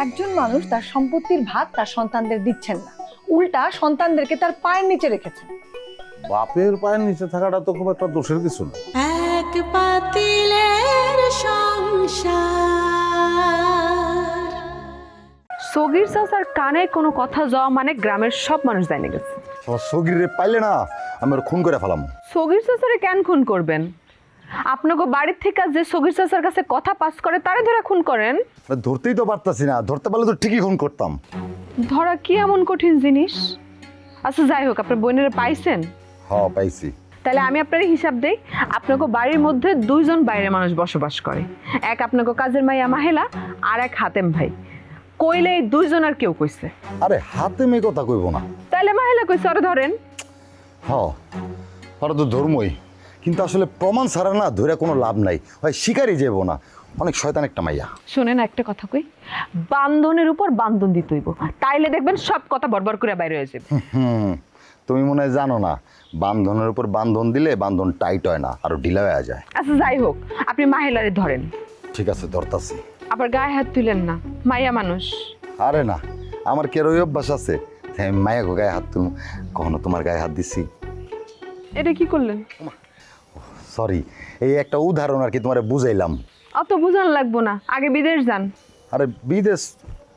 একজন মানুষ তার সম্পত্তির ভাগ তার সন্তানদের দিচ্ছেন না, উল্টা সন্তানদেরকে তার পায়ের নিচে রেখেছেন। বাপের পায়ের নিচে থাকাটা তো খুব একটা দোষের কিছু না। এক পাতিলের সংসার। সগির চাচার কানে কোনো কথা যাওয়া মানে গ্রামের সব মানুষ জানে গেছে। সগিরে পাইলে না আমি ওর খুন করে ফেলাম। সগির চাচারে কেন খুন করবেন? আপনাকে বাড়ির থেকে যে সগির চাচার কাছে কথা পাস করে তারে ধরে খুন করেন। ধরতেই তো পারতাছি না, ধরতে পারলে তো ঠিকই খুন করতাম। ধরা কি এমন কঠিন জিনিস? আচ্ছা যাই হোক, আপনার বোনের পাইছেন? হ্যাঁ পাইছি। তাহলে আমি আপনার হিসাব দেই, আপনাকে বাড়ির মধ্যে দুইজন বাইরের মানুষ বসবাস করে, এক আপনাকে কাজের মাইয়া মাহেলা আর এক হাতেম ভাই। কইলে এই দুইজন আর কেউ কইছে? আরে হাতে মেয়ে কথা কইব না। তাহলে মাহেলা কইছে, ওরে ধরেন। হ্যাঁ ওরা তো ধর্মই, কিন্তু আসলে প্রমাণ ছাড়া না ধরে কোনো লাভ নাই, হয় শিকারই যাবো না। অনেক শয়তান একটা মাইয়া। শোনেন একটা কথা কই, বান্ধনের উপর বান্ধন দিতে হইব, তাইলে দেখবেন সব কথা বড়বড় করে বাইরে হয়ে যাবে। তুমি মনে হয় জানো না, বান্ধনের উপর বান্ধন দিলে বান্ধন টাইট হয় না, আরো ঢিলা হয়ে যায়। আচ্ছা যাই হোক, আপনি মাহেলারে ধরেন। ঠিক আছে ধরতাছি। আবার গায়ে হাত তুলেন না, মাইয়া মানুষ। আরে না, আমার কেন ওই অভ্যাস আছে আমি মায়াকে গায়ে হাত তুলুম? কখনো তোমার গায়ে হাত দিছি? এটা কি করলেন? সরি, এই একটা উদাহরণ আর কি তোমারে বুঝাইলাম। অত বুঝান লাগবো না, আগে বিদেশ যান। আরে বিদেশ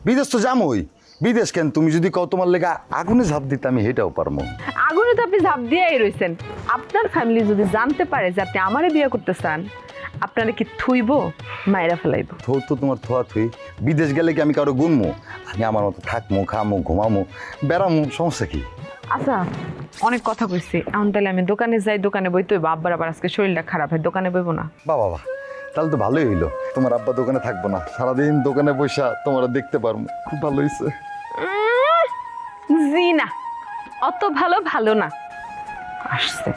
বিদেশ তো যামই। বিদেশ কেন, তুমি যদি কও তোমার লেগা আগুনে ঝাঁপ দিতে আমি হেটাও পারবো। আগুনে তো আপনি ঝাঁপ দিয়েই রয়েছেন। আপনার ফ্যামিলি যদি জানতে পারে যে আপনি আমারে বিয়ে করতে চান, আপনারা কি থুইব, মায়েরা ফেলাইব? থো তো তোমার থোয়া থুই। বিদেশ গেলে কি আমি কারো গুনমো? আমি আমার মতো থাকমো, খামো, ঘুমামো, বেড়ামো, সমস্যা কি? আচ্ছা অনেক কথা কইছি, এখন তাহলে আমি দোকানে যাই, দোকানে বইতে হইব। আব্বার আবার আজকে শরীরটা খারাপ হয়, দোকানে বইব না। বাবা বাবা, তাহলে তো ভালোই হইলো। তোমার আব্বা দোকানে থাকবো না, সারাদিন দোকানে বসা তোমার দেখতে পারবো, খুব ভালো হয়েছে। জি না, অত ভালো ভালো না। আসছে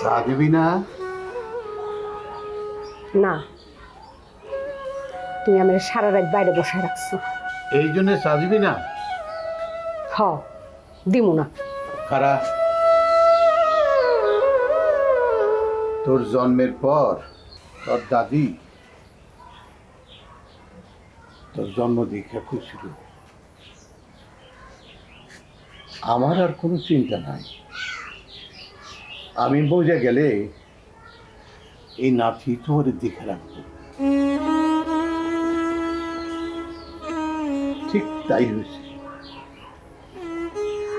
চা দিবি না? না, তুমি আমার সারা রাত বাইরে বসে রাখছো। এই জন্য চা দিবি না? হ, দিমু না। খারা, তোর জন্মের পর তোর দাদি তোর জন্ম দীক্ষা করছিল। আমার আর কোনো চিন্তা নাই। আমি বোঝা গেলে এই নাতি তোর দেখে রাখবো। ঠিক তাই হয়েছে।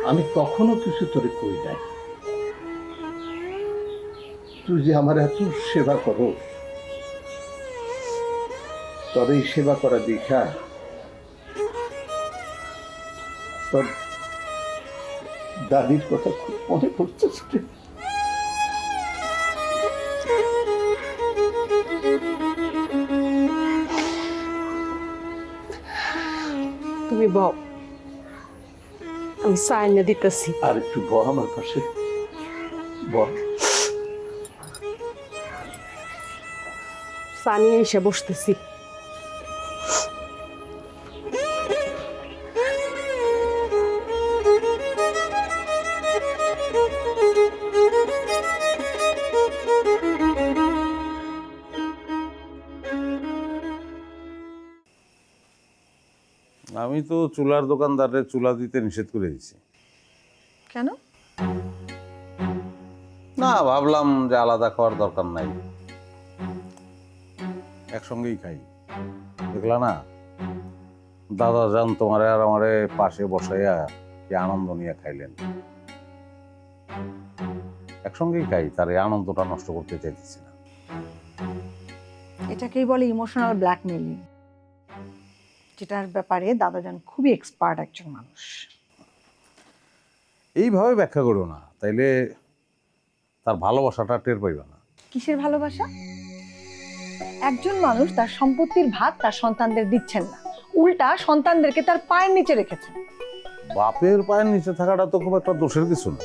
আমি কখনো কিছু তোরে কই নাই। তুই যে আমার এত সেবা করো, তবে এই সেবা করা দেখা তোর দাদির কথা খুব মনে পড়তেছে। তুমি বউ, আমি চা এনে দিতেছি। আর একটু ব আমার পাশে ব। চা নিয়ে এসে বসতেছি। আমি তো চুলার দোকানদারের চুলা দিতে নিষেধ করে দিয়েছি। কেন? না, ভাবলাম যে আলাদা খাওয়ার দরকার নাই, একসঙ্গেই খাই। দেখলা না দাদা যান তোমারে আর আমারে পাশে বসাইয়া কি আনন্দ নিয়ে খাইলেন। একসঙ্গেই খাই, তার এই আনন্দটা নষ্ট করতে চাইতেছি না। এটাকেই বলে ইমোশনাল ব্ল্যাকমেইলিং, যেটার ব্যাপারে দাদাজান খুবই এক্সপার্ট একজন মানুষ। এইভাবে ব্যাখ্যা করো না, তাইলে তার ভালোবাসাটা টের পাইবা না। কিসের ভালোবাসা? একজন মানুষ তার সম্পত্তির ভাগ তার সন্তানদের দিচ্ছেন না, উল্টা সন্তানদেরকে তার পায়ের নিচে রেখেছেন। বাপের পায়ের নিচে থাকাটা তো খুব একটা দোষের কিছু না।